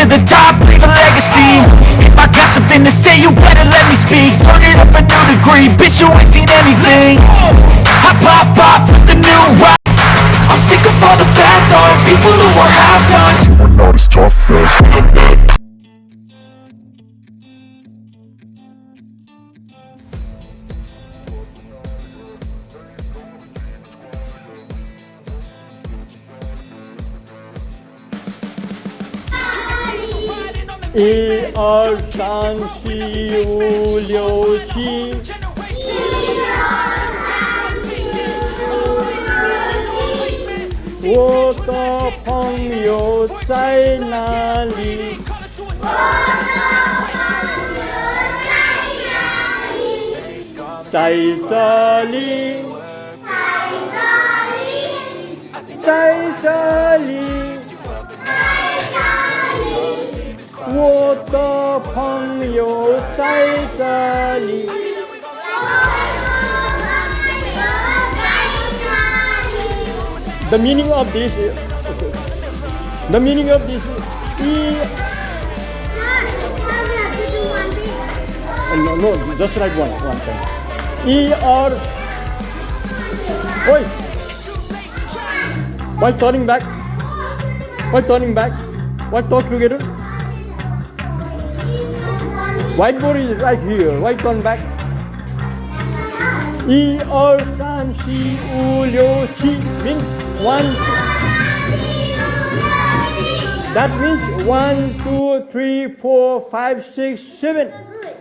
the top, leave a legacy. If I got something to say, you better let me speak. Turn it up a new degree, bitch, you ain't seen anything. I pop off with the new rock. I'm sick of all the bad thoughts, people who are half-nots. You are not as tough as一二三四五六七，我的朋友在哪里？在这里，在这里。我的朋友在这里。The meaning of this is no, just write one thing. Oi! Why turning back? Why talk together? Whiteboard is right here. Why turn back? 一二三四五六七 means one. That means 1, 2, 3, 4, 5, 6, 7.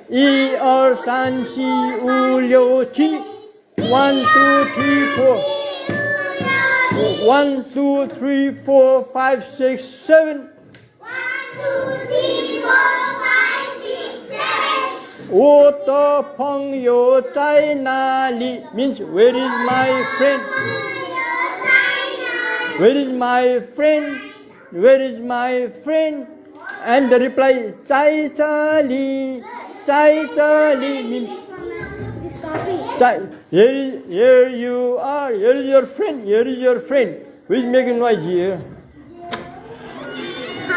一二三四五六七 1, 2, 3, 4. 1, 2, 3, 4, 5, 6, 7. 我的朋友在哪里 means where is my friend? Where is my friend? Where is my friend? And the reply 在这里 means here you are, here is your friend, here is your friend. Who is making noise here?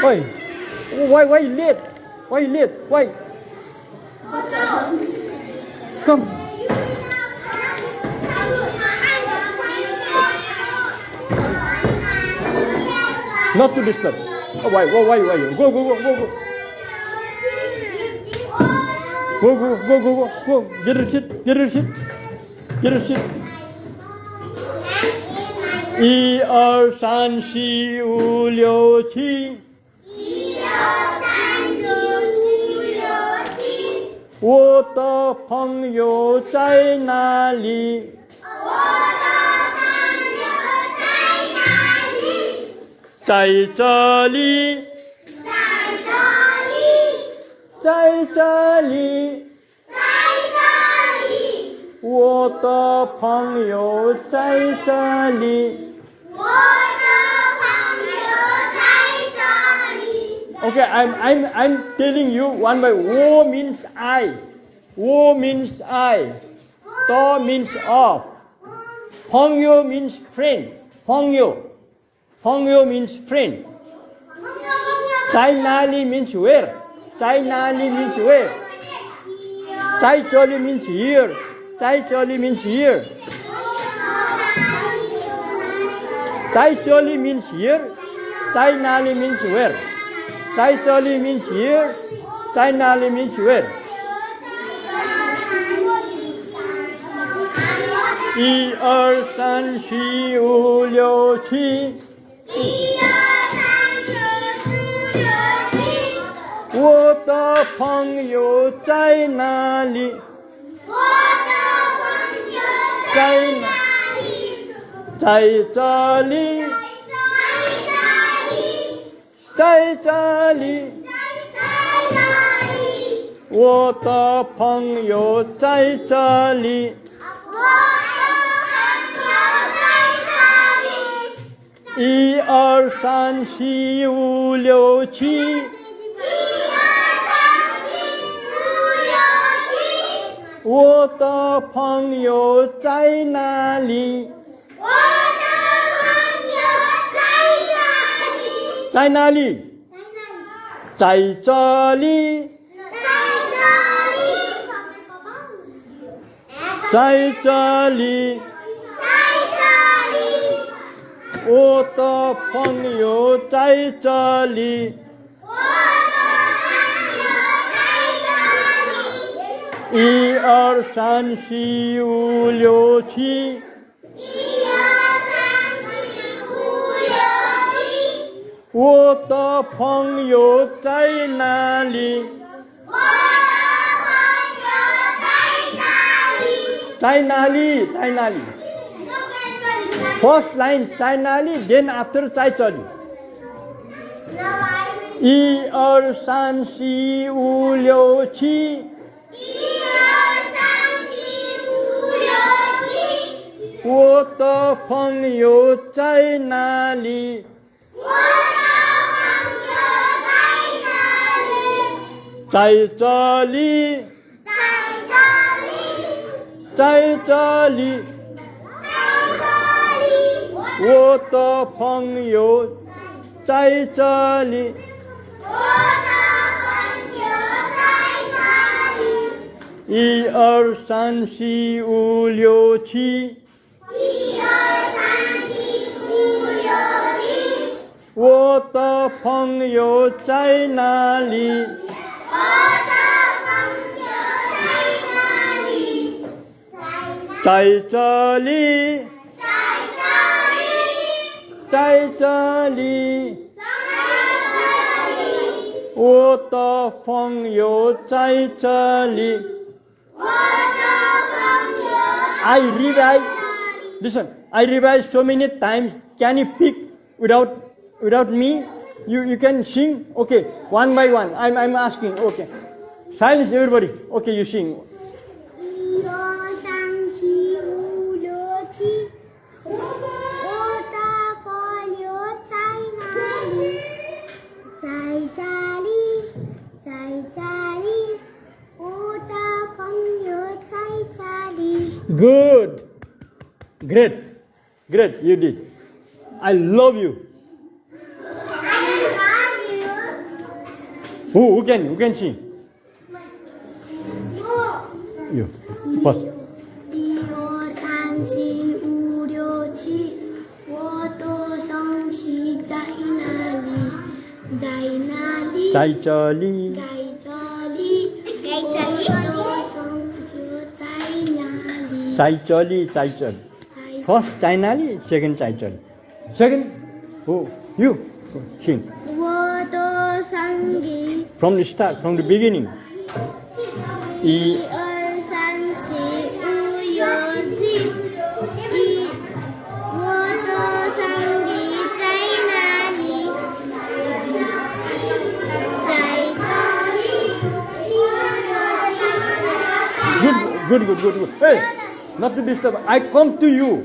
Why late? Why? Come. Not to disturb. Oh, why? Go. Go. Get a seat. 一二三四五六七。我的朋友在哪里？在这里。我的朋友在这里。Okay, I'm telling you one by 我 means I. 我 means I. 더 means of. 朋友 means friend. 朋友 means friend. 在哪里 means where. 在这里 means here. 在这里 means here. 在这里 means here. 在哪里 means where. 在这里 means here. 在哪里 means where. 一二三四五六七。我的朋友在哪里？在这里。在这里。我的朋友在这里。一二三四五六七。我的朋友在哪里？在哪里？ Chai Charlie. Chai Charlie. Ô tô phong yo chai Charlie. Y er san si u liu qi. Wo de朋友在哪里？在哪里？在哪里 ？First line 在哪里 ？Then after 在这里。一二三四五六七。我的朋友在哪里？在这里，在这里，我的朋友在这里。一二三四五六七。我的朋友在哪里？在这里，在这里，我的朋友在这里。I revise. Listen, I revise so many times. Can you pick without me? You can sing. Okay, one by one. I'm asking. Okay, silence everybody. Okay, you sing. 一二三四五六七，我的朋友在哪里？在这里，在这里，我的朋友在这里。 Good, great. You did. I love you. Who can sing? You. First. 一二三四五六七，我的双膝在哪里？在哪里？在这里。在这里，在这里，我的朋友在哪里？在这里，在这里。First 在哪里 ？Second 在这里。Second, who? You. Sing. 我的上帝。 From the start, from the beginning. 一一二三四五六七，我的上帝在哪里？在这里。 Good. Hey, not to disturb. I come to you.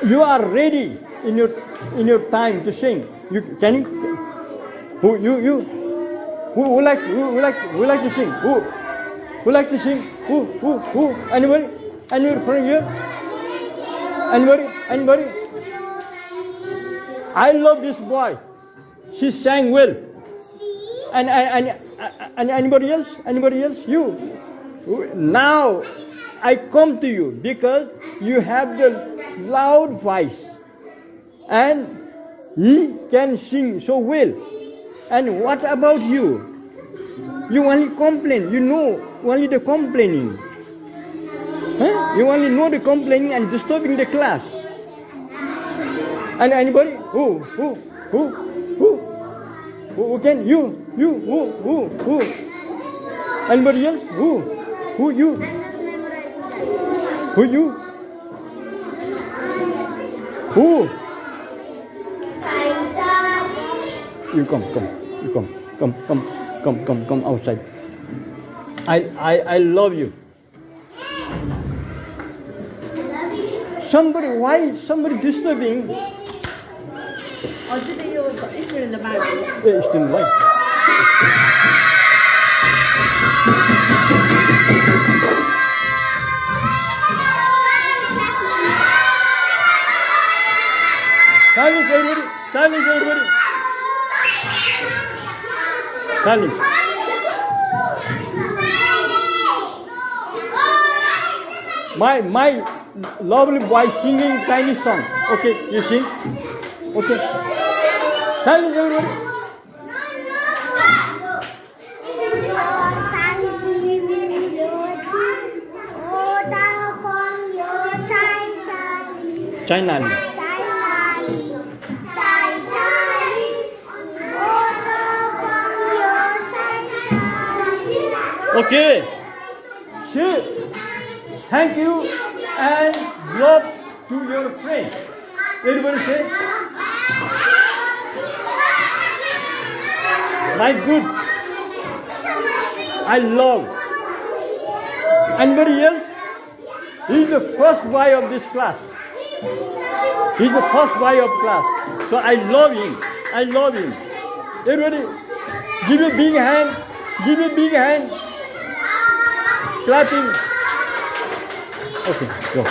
You are ready in your time to sing. You can you? Who like to sing? Who like to sing? Who? Anybody? Anybody from here? Anybody? I love this boy. She sang well. And anybody else? Anybody else? You. Now I come to you because you have the loud voice and he can sing so well. And what about you? You only complain. You know only the complaining. Huh? You only know the complaining and disturbing the class. And anybody? Who can? You? Who? Anybody else? Who you? Who you? Who? You come outside. I love you. Somebody disturbing. Is there in the Bible? It's in life. Silence everybody. Tell him. My lovely boy singing Chinese song. Okay, you sing. Okay. Tell him everybody. 山西五六七，我大黄油在哪里？ China. 在哪里？在这里。我的黄油在哪里？ Okay. Say thank you and love to your friend. Everybody say. My good. I love. Anybody else? He's the first boy of this class. He's the first boy of class. So I love him. I love him. Everybody, give a big hand. Give a big hand. Clapping. Okay, go.